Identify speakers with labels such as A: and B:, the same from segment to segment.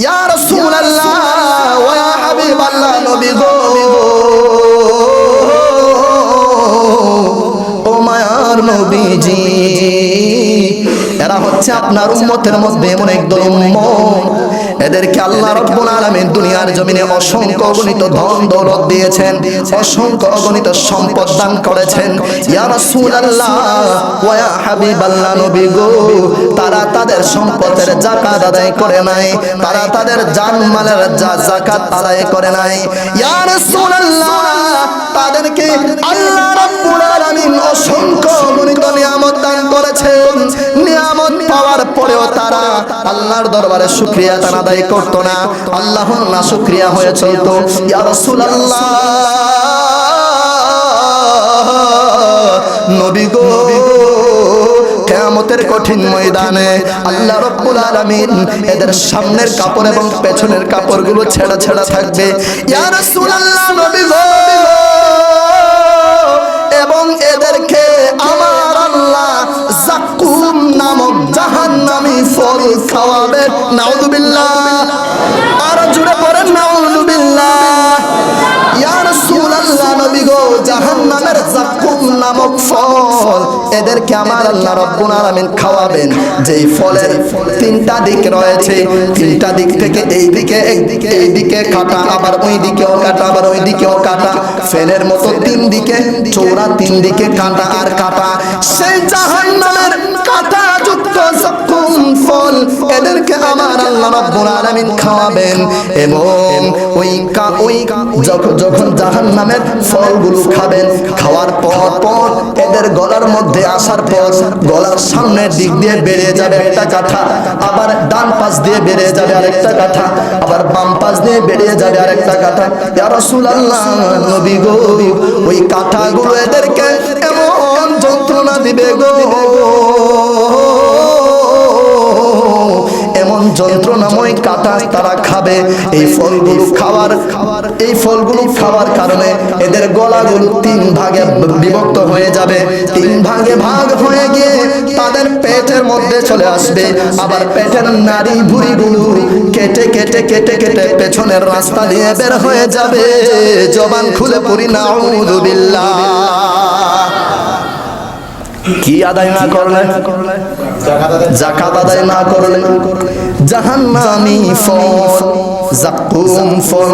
A: ইয়া রাসূলুল্লাহ ওয়া ইয়া হাবিবাল্লাহ, নবী গো, ও মায়ার নবীজি, এরা হচ্ছে আপনার উম্মতের মধ্যে এমন একদল উম্মত, এদেরকে আল্লাহ রাব্বুল আলামিন দুনিয়ার জমিনে অসংখ্য অগণিত ধন দৌলত দিয়েছেন, অসংখ্য অগণিত সম্পদ দান করেছেন। ইয়া রাসূলুল্লাহ ওয়া ইয়া হাবিবাল্লাহ, নবী গো, তারা তাদের সম্পদের যাকাত আদায় করে নাই, তারা তাদের জানমালের যাকাত আদায় করে নাই। ইয়া রাসূলুল্লাহ, তাদেরকে আল্লাহ রাব্বুল আলামিন অসংখ্য অগণিত নিয়ামত দান করেছেন। নিয়ামত পাওয়ার পরেও তারা আল্লাহর দরবারে শুকরিয়া আদায় করতো না, আল্লাহর না শুকরিয়া হয়ে চলতো। ইয়া রাসূলুল্লাহ, নবী গো, কিয়ামতের কঠিন ময়দানে আল্লাহ রাব্বুল আলামিন এদের সামনের কাপড় এবং পেছনের কাপড়গুলো ছেঁড়া ছেঁড়া থাকবে। ইয়া রাসূলুল্লাহ, নবী গো, এবং এদেরকে আমার আল্লাহ যাকুম নামক জাহান্নামী ফল খাওয়াবে। নাউযুবিল্লাহ, আর জোরে পড়েন নাউযুবিল্লাহ। ইয়া রাসূলুল্লাহ, নবী গো, জাহান্নামের যাকুম নামক ফল এদেরকে আমার আল্লাহ রাব্বুল আলামিন খাওয়াবেন, যেই ফলের তিনটা দিক রয়েছে, তিনটা দিক থেকে এইদিকে কাটা, আবার ওই দিকেও কাটা, আবার ওই দিকেও কাটা, ফেলের মতো তিন দিকে চৌড়া, তিন দিকে কাটা আর কাটা, সেই জাহান্নামের কাটা যুক্ত যাকুম ফল এদেরকে আমার আল্লাহ রাব্বুল আলামিন খাওয়াবেন। এবং ওই যখন জাহান্নামের ফলগুলো খাবেন, খাওয়ার পর এদের গলার মধ্যে আসার পর গলার সামনের দিক দিয়ে বেরিয়ে যাবে একটা কাঁটা, আবার ডান পাশ দিয়ে বেরিয়ে যাবে আরেকটা কাঁটা, আবার বাম পাশ দিয়ে বেরিয়ে যাবে আরেকটা কাঁটা। ইয়া রাসূলুল্লাহ, নবী গো, ওই কাঁটাগুলো এদেরকে এমন যন্ত্রণা দিবে গো, এমন যন্ত্রণাময় কাঁটা তারা খাবে। এই ফলগুলো খাওয়ার কারণে এদের গলাগুলো তিন ভাগে বিভক্ত হয়ে যাবে, তিন ভাগে ভাগ হয়ে গিয়ে তাদের পেটের মধ্যে চলে আসবে, আবার পেটের নাড়ি ভুঁড়িগুলো কেটে কেটে কেটে কেটে পেছনের রাস্তা দিয়ে বের হয়ে যাবে। জবান খুলে পড়ি নাউযুবিল্লাহ। কি আদায় না করলে, যাকাত আদায় না করলে, জাহান্নামী ফল, যাকুম ফল,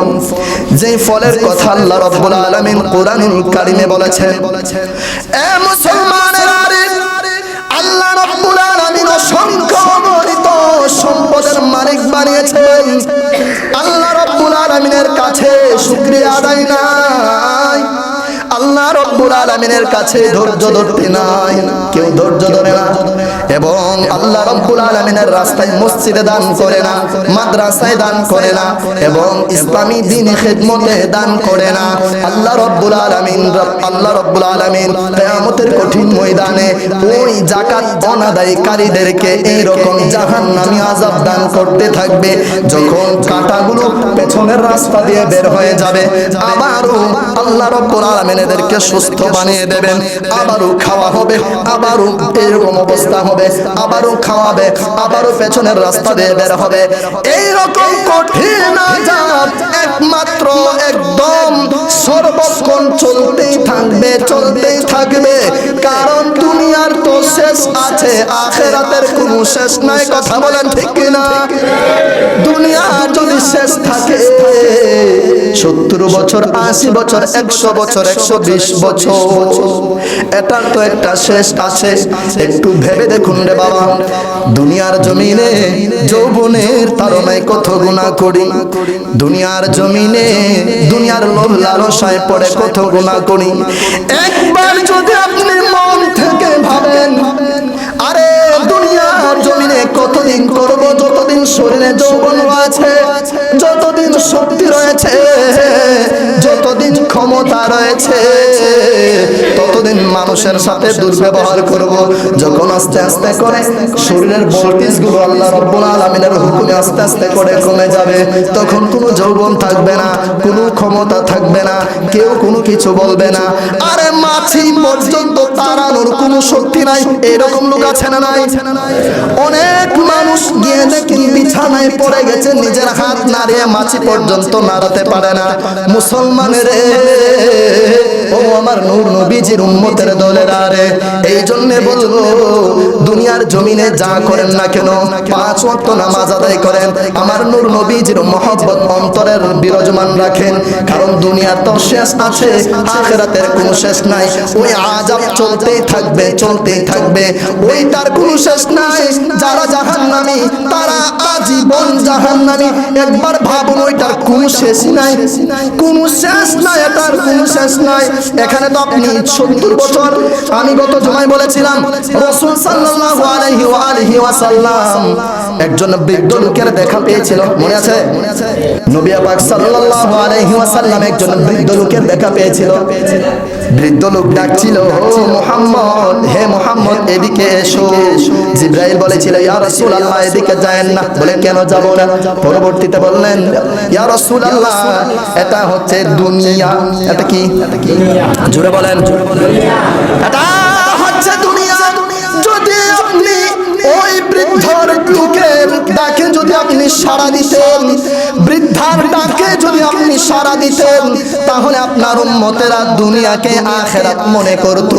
A: যে ফলের কথা আল্লাহ রাব্বুল আলামিন কোরআনুল কারীমে বলেছেন। এ মুসলমানেরা, আল্লাহ রাব্বুল আলামিন অসংখ্য অগণিত সম্পদের মালিক বানিয়েছেন। আল্লাহ রাব্বুল আলামিনের কাছে শুকরিয়া আদায় নাই, আল্লাহ রাব্বুল আলামিনের কাছে ধৈর্য ধরতে নাই, কেউ ধৈর্য ধরে না। এবং আল্লাহ রাব্বুল আলামিনের রাস্তায় মসজিদে দান করে না, মাদ্রাসায় দান করে না, এবং ইসলামী দ্বীনি খিদমতে দান করে না। আল্লাহ রাব্বুল আলামিন কিয়ামতের কঠিন ময়দানে ওই যাকাত অনাদায়কারীদেরকে এই রকম জাহান্নামী আযাব দান করতে থাকবে। যখন কাঁটাগুলো পেছনের রাস্তা দিয়ে বের হয়ে যাবে, আবারও আল্লাহ রাব্বুল আলামিন এদেরকে সুস্থ বানিয়ে দেবেন, আবারও খাওয়া হবে, আবারও এরকম অবস্থা হবে, আবারও খাওয়াবে, আবারও পেছনের রাস্তা দিয়ে বের হবে। এই রকম কঠিন আযাব একমাত্র একদম সর্বক্ষণ চলতেই থাকবে, কারণ দুনিয়ার তো শেষ আছে, আখিরাতের কোনো শেষ নাই। কথা বলেন ঠিক কিনা? দুনিয়া যদি শেষ থাকে 70 বছর, 80 বছর, 100 বছর, 120 বছর, এটার তো একটা শেষ আছে। একটু ভেবে দেখুন রে বাবা, দুনিয়ার জমিনে যৌবনের তাড়নায় কত গুনাহ করি, দুনিয়ার জমিনে দুনিয়ার লোভ লালসায় পড়ে কত গুনাহ করি। একবার যদি আপনি মন থেকে ভাবেন, আরে দুনিয়ার জমিনে কতদিন করব, যতদিন শরীরে যৌবন আছে, যতদিন শক্তি রয়েছে, যতদিন ক্ষমতা রয়েছে, ততদিন মানুষের সাথে দুর্ব্যবহার করব। যখন আস্তে আস্তে করে শরীরের ভোল্টেজ গুলো আল্লাহ রাব্বুল আলামিনের হুকুমে আস্তে আস্তে করে কমে যাবে, তখন কোনো যৌবন থাকবে না, কোনো ক্ষমতা থাকবে না, কেউ কোনো কিছু বলবে না। আরে মাছি পর্যন্ত তাড়ানোর কোনো শক্তি নাই, এরকম লোক আছে না নাই? অনেক মানুষ গিয়ে দেখেন বিছানায় পড়ে গেছে, নিজের হাত নাড়িয়ে মাছি পর্যন্ত নাড়াতে পারে না। মুসলমানের ও আমার নূর নবীজির উম্মতের দলেরা রে, এই জন্য বলবো দুনিয়ার জমিনে যা করেন না কেন 5 ওয়াক্ত নামাজ আদায় করেন, আমার নূর নবীজির মহব্বত অন্তরের বিরাজমান রাখেন। কারণ দুনিয়ার তো শেষ আছে, আখিরাতের কোনো শেষ নাই। ওই আযাব চলতেই থাকবে, চলতেই থাকবে, ওইটার কোনো শেষ নাই। যারা জাহান্নামী তারা আজীবন জাহান্নামী। একবার ভাবুন, ওইটার কোনো শেষ নাই, কোনো শেষ নাই, এটার কোনো শেষ নাই। এখানে তো আপনি 70 বছর, আমি গত জুমায় বলেছিলাম রাসূল সাল্লাল্লাহু আলাইহি ওয়া আলিহি ওয়াসাল্লাম একজন বৃদ্ধ লোকের দেখা পেয়েছিল, মনে আছে? নবী পাক সাল্লাল্লাহু আলাইহি ওয়াসাল্লাম একজন বৃদ্ধ লোকের দেখা পেয়েছিল। বৃদ্ধ লোক ডাকছিল, ও মুহাম্মদ, হে মুহাম্মদ এদিকে এসো। জিবরাইল বলেছিল, ইয়া রাসূলুল্লাহ এদিকে যায়েন না। বলে কেন যাব না? পরবর্তীতে বললেন, ইয়া রাসূলুল্লাহ এটা হচ্ছে দুনিয়া। এটা কি? জোরে বলেন, এটা হচ্ছে দুনিয়া। যদি আপনি ওই বৃদ্ধর লোকের ডাকে যদি আপনি সাড়া দিতেন, বৃদ্ধার ডাকে যদি আপনি সাড়া দিতেন, তাহলে আপনার উম্মতেরা দুনিয়াকে আখিরাত মনে করত,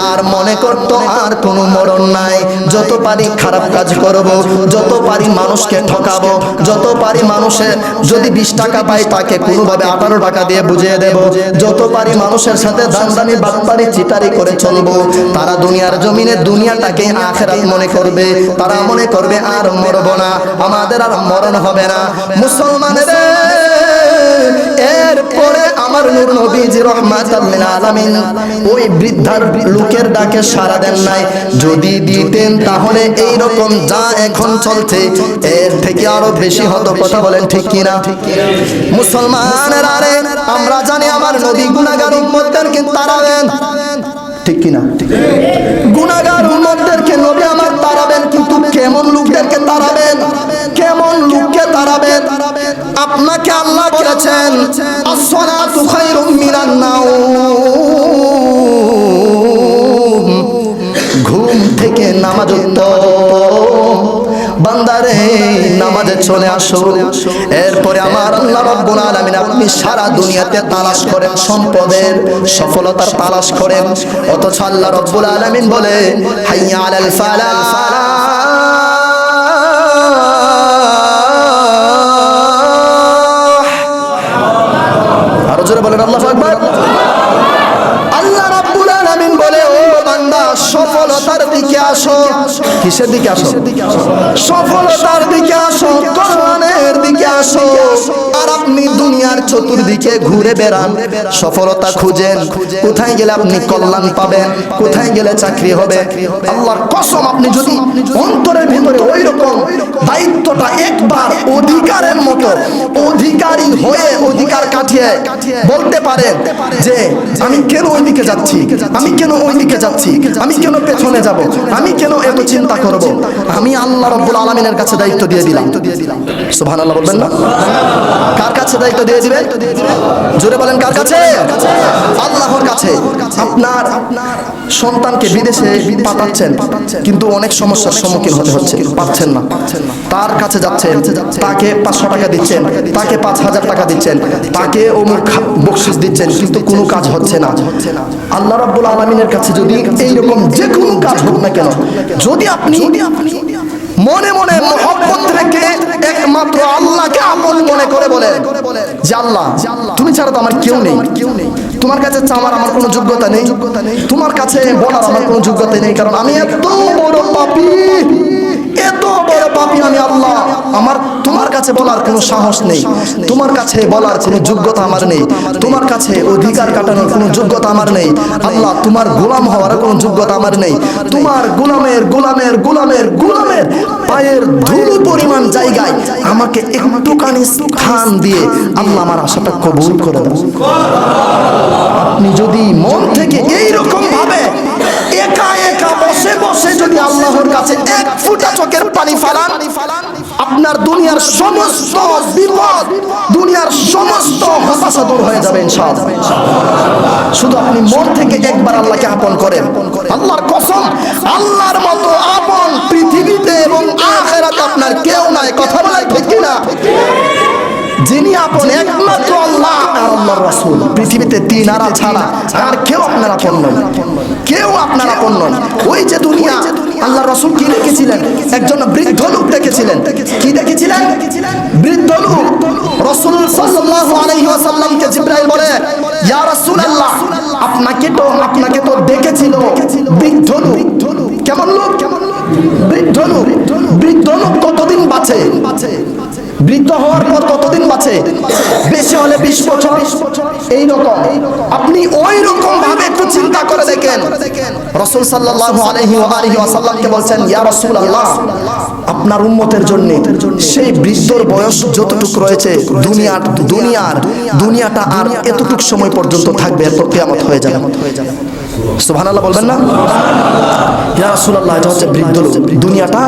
A: আর মনে করত আর কোনো মরণ নাই। যত পারি খারাপ কাজ করব, যত পারি মানুষকে ঠকাবো, যত পারি মানুষের যদি 20 টাকা পাই তাকে কোনোভাবে 18 টাকা দিয়ে বুঝিয়ে দেব, যত পারি মানুষের সাথে দানদানি বাটপারি চিটারি করে চলবো। তারা দুনিয়ার জমিনে দুনিয়াটাকে আখিরাত মনে করবে। তারা মনে করবে আর মরব না, আমাদের আর মরণ হবে না। মুসলমানের এরপরে আমার নূর নবীজি রাহমাতাল লিল আলামিন ওই বৃদ্ধার লোকের ডাকে সাড়া দেন নাই। যদি দিতেন তাহলে এই রকম যা এখন চলছে এর থেকে আরো বেশি হতো। কথা বলেন ঠিক কি না? মুসলমানের আরে আমরা জানি আমার নবী গুনাহগার উম্মতদেরকে তাড়াবেন, ঠিক কি না? গুনাহগার উম্মতদেরকে নবী আমার তাড়াবেন, কিন্তু কেমন লোকদেরকে তাড়াবেন? কেমন লোককে তাড়াবেন? আপনাকে আল্লাহ বলেছেন as-salatu khayrun minan nawm, ঘুম থেকে নামাজ উত্তম। বান্দারে নামাজে চলে আসো। এরপরে আমার আল্লাহ রাব্বুল আলামিন আপনি সারা দুনিয়াতে তালাশ করেন, সম্পদের সফলতার তালাশ করেন, অথচ আল্লাহ রাব্বুল আলামিন বলে হাইয়া আলাল ফালাহ, আরো জোরে বলেন আল্লাহু আকবার। আল্লাহ রাব্বুল আলামিন বলে, ও বান্দা সফলতার দিকে আসো। কিসের দিকে আসো? সফলতার দিকে আসো, কল্যাণের দিকে আসো। আর আপনি দুনিয়ার চতুর্দিকে ঘুরে বেড়ান, সফলতা খুঁজেন, কোথায় গেলে আপনি কল্যাণ পাবেন, কোথায় গেলে চাকরি হবে। আল্লাহর কসম, আপনি যদি অন্তরের ভিতরে ওই রকম দায়িত্বটা একবার অধিকারের মতো অধিকারী হয়ে অধিকার কাটিয়ে বলতে পারেন যে আমি কেন ওই দিকে যাচ্ছি, আমি কেন ওই দিকে যাচ্ছি, আমি কেন পেছনে যাব, আমি কেন এত চিন্তা করব, আমি আল্লাহ রাব্বুল আলামিনের কাছে দায়িত্ব দিয়ে দিলাম। সুবহানাল্লাহ বলবেন না? কার কাছে দায়িত্ব দিয়ে দিবেন? জোরে বলেন, কার কাছে? আল্লাহর কাছে। আপনার সন্তানকে বিদেশে পাঠাচ্ছেন, কিন্তু অনেক সমস্যার সম্মুখীন হতে হচ্ছে, পাচ্ছেন না। তার কাছে যাচ্ছেন, তাকে 500 টাকা দিচ্ছেন, তাকে 5000 টাকা দিচ্ছেন, তাকে অমুক বকশিশ দিচ্ছেন, কিন্তু কোনো কাজ হচ্ছে না। আল্লাহ রাব্বুল আলামিনের কাছে যদি এইরকম যে কোনো কাজ হোক না কেন, যদি আপনি মনে মনে মহব্বত রেখে একমাত্র আল্লাহকে আপন মনে করে বলেন যে আল্লাহ তুমি ছাড়া তো আমার কেউ নেই, তোমার কাছে চাওয়ার আমার কোনো যোগ্যতা নেই, তোমার কাছে বলার আমার কোনো যোগ্যতা নেই, কারণ আমি এত বড় পাপী, এত বড় পাপী আমি আল্লাহ। আমার তোমার কাছে কাছে বলার কোনো সাহস নেই, তোমার কাছে বলার কোনো যোগ্যতা আমার নেই, তোমার কাছে অধিকার কাটানোর কোনো যোগ্যতা আমার নেই। আল্লাহ, তোমার গোলাম হওয়ার কোনো যোগ্যতা আমার নেই। তোমার গোলামের গোলামের গোলামের গোলামের পায়ের ধুলো পরিমাণ জায়গায় আমাকে একটুখানি স্থান দিয়ে আল্লাহ আমার আশাটা কবুল করে দাও। আপনি যদি মন থেকে এইরকম ভাবে একা একা বসে বসে যদি আল্লাহর কাছে এক ফোঁটা চোখের পানি ফেলান, আপনার দুনিয়ার সমস্ত বিপদ, দুনিয়ার সমস্ত হতাশা দূর হয়ে যাবে ইনশাআল্লাহ। শুধু আপনি মন থেকে একবার আল্লাহকে আপন করেন। আল্লাহর কসম, আল্লাহর মতো আপন পৃথিবীতে এবং আখিরাতে আপনার কেউ নাই। কথা বলাই ঠিক কিনা? যিনি আপন একমাত্র আল্লাহ আর আল্লাহর রাসূল। পৃথিবীতে তিন আরা ছাড়া আর কেউ আপনার আপন নয়, কেউ আপনার আপন নয়। ওই যে দুনিয়া, আল্লাহর রাসূল কি দেখেছিলেন? একজন বৃদ্ধ লোক দেখেছিলেন। কি দেখেছিলেন? বৃদ্ধ লোক। রাসূল সাল্লাল্লাহু আলাইহি ওয়াসাল্লামকে জিবরাইল বলে, ইয়া রাসূলুল্লাহ, আপনাকে তো দেখেছিল বৃদ্ধ লোক। কেমন লোক? বৃদ্ধ লোক। বৃদ্ধ লোক কতদিন বাঁচে? বৃদ্ধ হওয়ার পর কতদিন বাঁচে? বেশি হলে 20 বছর, এইরকম। আপনি ওই রকম ভাবে একটু চিন্তা করে দেখেন। রাসূল সাল্লাল্লাহু আলাইহি ওয়াসাল্লামকে বলছেন, ইয়া রাসূলুল্লাহ, আপনার উম্মতের জন্য সেই বৃদ্ধর বয়স যতটুকু রয়েছে, দুনিয়াটা আর এতটুকু সময় পর্যন্ত থাকবে, এরপর কিয়ামত হয়ে যাবে। সুবহানাল্লাহ বলবেন না? ইয়া রাসূলুল্লাহ, এটা হচ্ছে বৃদ্ধ লোক। দুনিয়াটা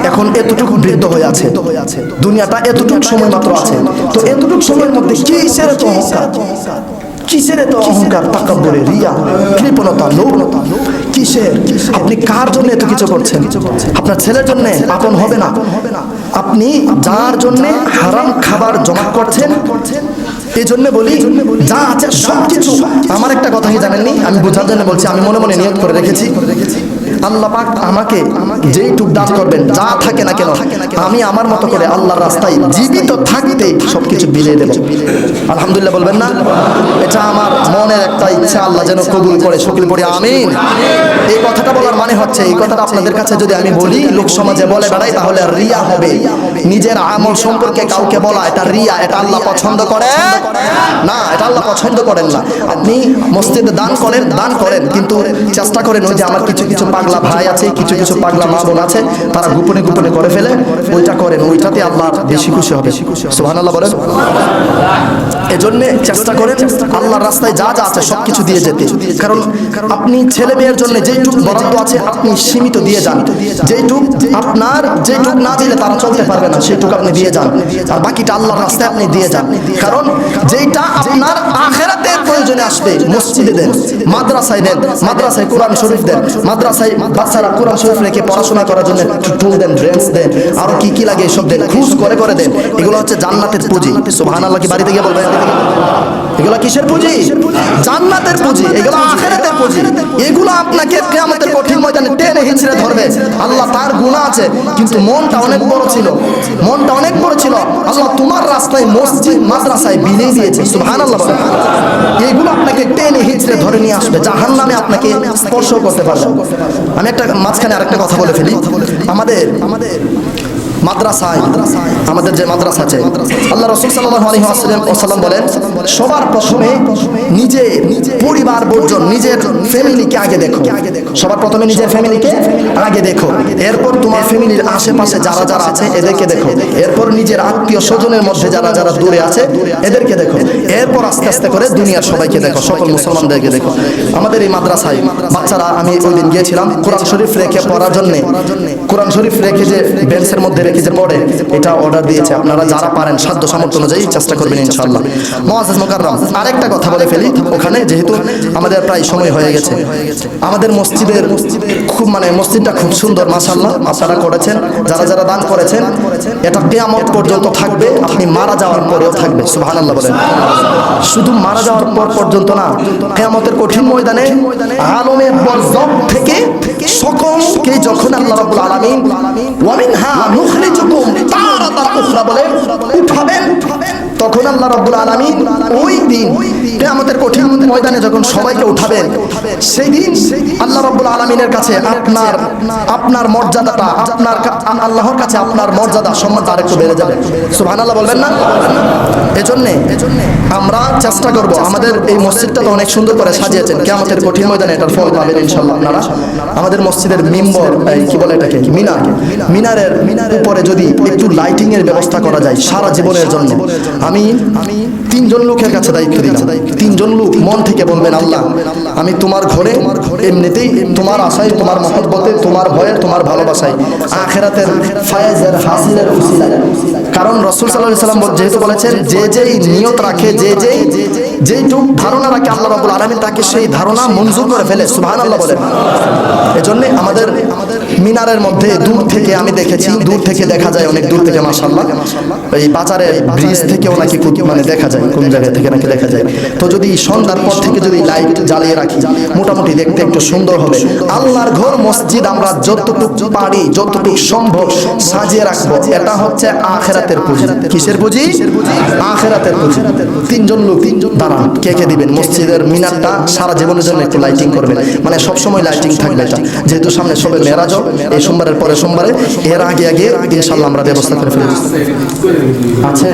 A: এখন এতটুকু বৃদ্ধ হয়ে আছে, দুনিয়াটা এতটুকু সময় মাত্র আছে। তো এতটুকু সময়ের মধ্যে কিসের এত অহংকার? কিসের এত অহংকার, তাকাব্বুরে, রিয়া, কৃপণতা, লোভ? কিসের? আপনি কার জন্য এত কিছু করছেন? আপনার ছেলের জন্য আপন হবে না। আপনি যার জন্য হারাম খাবার জমা করছেন, এই জন্য বলি যা আছে সবকিছু। আমার একটা কথা কি জানেননি? আমি বোঝার জন্য বলছি, আমি মনে মনে নিয়ত করে রেখেছি, আল্লাহ পাক আমাকে যেইটুক দান করবেন, যা থাকে না কেন, আমি আমার মতো করে আল্লাহর রাস্তায় জীবিত থাকতে সবকিছু বিলিয়ে দেব। আলহামদুলিল্লাহ বলবেন না? এটা আমার মনের একটা ইচ্ছা, আল্লাহ যেন কবুল করে। সকলে পড়ি আমিন। এই কথাটা বলার মানে হচ্ছে, এই কথাটা আপনাদের কাছে যদি আমি বলি, লোক সমাজে বলে বেড়াই, তাহলে রিয়া হবে। নিজের আমল সম্পর্কে কাউকে বলা, এটা রিয়া। এটা আল্লাহ পছন্দ করে না, এটা আল্লাহ পছন্দ করেন না। আপনি মসজিদে দান করেন, কিন্তু চেষ্টা করেন ওই যে আমার কিছু কিছু পাগলা ভাই আছে, কিছু কিছু পাগলা মা বোন আছে, তারা গোপনে গোপনে করে ফেলে, ওইটা করেন, ওইটাতে আল্লাহ বেশি খুশি হবে। সুবহানাল্লাহ বলেন। এজন্য চেষ্টা করেন আল্লাহর রাস্তায় যা যা আছে সবকিছু দিয়ে যেতে। কারণ আপনি ছেলে মেয়ের জন্য যেইটুক বরাদ্দ আছে আপনি সীমিত দিয়ে যান। যেইটুক না দিলে তারা চলতে পারবে না, সেইটুক আপনি দিয়ে যান, আর বাকিটা আল্লাহর রাস্তায় আপনি দিয়ে যান। কারণ যেইটা আপনার আখিরাতের প্রয়োজনে আসবে, মসজিদে দেন, মাদ্রাসায় দেন, মাদ্রাসায় কোরআন শরীফ দেন, মাদ্রাসায় বাচ্চারা কোরআন শরীফ রেখে পড়াশোনা করার জন্য টুল দেন, ড্রেস দেন, আরো কি কি লাগে এসব দেন, খুশ করে করে দেন। এগুলো হচ্ছে জান্নাতের পুঁজি। সুবহানাল্লাহ কি বাড়িতে গিয়ে বলবেন? এগুলো কিসের পুঁজি? জান্নাতের পুঁজি, এগুলো আখিরাতের পুঁজি। এগুলো আপনাকে কিয়ামতের কঠিন ময়দানে টেনে হিঁচড়ে ধরবে। আল্লাহ তার গুনাহ আছে, কিন্তু মনটা অনেক বড় ছিল, মনটা অনেক বড় ছিল। আল্লাহ তোমার রাস্তায় মসজিদ মাদ্রাসায় বিলিয়ে দিয়েছে। সুবহানাল্লাহ বলেন। এগুলো আপনাকে টেনে হিঁচড়ে ধরে নিয়ে আসবে, জাহান্নামে আপনাকে স্পর্শ করতে পারবে। আমি একটা মাঝখানে আরেকটা কথা বলে ফেলি। আমাদের মাদ্রাসায়, আমাদের যে মাদ্রাসা আছে, আল্লাহ রাসূল সাল্লাল্লাহু আলাইহি ওয়াসাল্লাম বলেন, সবার প্রথমে নিজে পরিবার বর্জন, নিজের ফ্যামিলিকে আগে দেখো। সবার প্রথমে নিজের ফ্যামিলিকে আগে দেখো, এরপর তোমার ফ্যামিলির আশেপাশে যারা যারা আছে এদেরকে দেখো, এরপর নিজের আত্মীয় স্বজনের মধ্যে যারা যারা দূরে আছে এদেরকে দেখো, এরপর আস্তে আস্তে করে দুনিয়ার সবাইকে দেখো, সকল মুসলমানদেরকে দেখো। আমাদের এই মাদ্রাসায় বাচ্চারা, আমি ওই দিন গিয়েছিলাম কোরআন শরীফ রেখে পড়ার জন্য, কোরআন শরীফ রেখে যে বেঞ্চের মধ্যে রেখে যে পড়ে, এটা অর্ডার দিয়েছে। আপনারা যারা পারেন সাধ্য সামর্থ্য অনুযায়ী চেষ্টা করবেন ইনশাআল্লাহ। মুআজ্জাজ মুকাররম, আরেকটা কথা বলে ফেলি, ওখানে যেহেতু আমাদের প্রায় সময় হয়ে গেছে, আমাদের মসজিদের খুব মসজিদটা খুব সুন্দর মাশাআল্লাহ, আপনারা করেছেন, যারা যারা দান করেছেন, এটা কিয়ামত পর্যন্ত থাকবে, আপনি মারা যাওয়ার পরেও থাকবে। সুবহানাল্লাহ বলেন। শুধু মারা যাওয়ার পর পর্যন্ত না, কিয়ামতের কঠিন ময়দানে আলমে বরজখ থেকে সকলকে যখন আল্লাহ রাব্বুল আলামিন ওয়া মিনহা নুখরিজুকুম তারাতান উখরা বলে উঠাবেন, তখন আল্লাহ রাব্বুল আলামিন ওই দিন কিয়ামতের কঠিন ময়দানে যখন সবাইকে উঠাবেন, সেই দিন আল্লাহ রাব্বুল আলামিনের কাছে আপনার মর্যাদাটা, আল্লাহর কাছে আপনার মর্যাদা সম্মানটা আরেকটু বেড়ে যাবে। সুবহানাল্লাহ বলবেন না? এজন্য আমরা চেষ্টা করব, আমাদের এই মসজিদটা তো অনেক সুন্দর করে সাজিয়েছেন, কিয়ামতের কঠিন ময়দানে এটার ফল পাবেন ইনশাআল্লাহ আপনারা। আমাদের মসজিদের মিম্বর, কি বলে এটাকে, মিনারের উপরে যদি একটু লাইটিং এর ব্যবস্থা করা যায় সারা জীবনের জন্য, আমি 3 জন লোকের কাছে দায়িত্ব দিলাম। 3 জন লোক মন থেকে বলবেন, আল্লাহ আমি তোমার ঘরে এমনিতেই তোমার আশায়, তোমার মহব্বতে, তোমার ভয়ে, তোমার ভালোবাসায়, আখিরাতের ফায়েজের হাসিলের উসিলায়। কারণ রাসূল সাল্লাল্লাহু আলাইহি ওয়াসাল্লাম যেহেতু বলেছেন, যে যেই নিয়ত রাখে, যেইটুক ধারণা রাখে আল্লাহ রাব্বুল আলামিন তাকে সেই ধারণা মঞ্জুর করে ফেলে। সুবহানাল্লাহ বলেন। এজন্য আমাদের মিনারের মধ্যে দূর থেকে আমি দেখেছি, দূর থেকে দেখা যায়, অনেক দূর থেকে মাশাআল্লাহ, এই বাজারের ব্রিজ থেকেও নাকি মানে দেখা যায়, কোন জায়গা থেকে নাকি দেখা যায়। তো যদি সন্ধ্যার পর থেকে যদি লাইট জ্বালিয়ে রাখি, মোটামুটি দেখতে একটু সুন্দর হবে। আল্লাহর ঘর মসজিদ আমরা যতটুকু পারি, যতটুকু সম্ভব সাজিয়ে রাখবো। এটা হচ্ছে আখিরাতের পুঁজি। কিসের পুঁজি? আখিরাতের পুঁজি। 3 জন লোক দাঁড়ান, কে দিবেন? মসজিদের মিনারটা সারা জীবনের জন্য একটু লাইটিং করবেন, মানে সবসময় লাইটিং থাকবে এটা। যেহেতু সামনে সবে মেরাজ, এই সোমবারের পরে সোমবারে, এর আগে ইনশাআল্লাহ আমরা ব্যবস্থা করে ফেলব। আছে?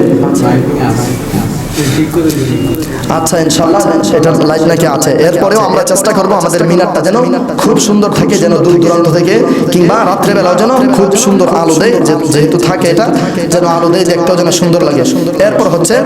A: আচ্ছা ইনশাআল্লাহ এটা লাইট নাকি আছে। এরপরেও আমরা চেষ্টা করব আমাদের মিনারটা যেন খুব সুন্দর থাকে, যেন দূর দূরান্ত থেকে কিংবা রাত্রেবেলাও যেন খুব সুন্দর আলো দেয়, যেহেতু থাকে এটা, যেন আলো দেয়, দেখতেও যেন সুন্দর লাগে। এরপর হচ্ছে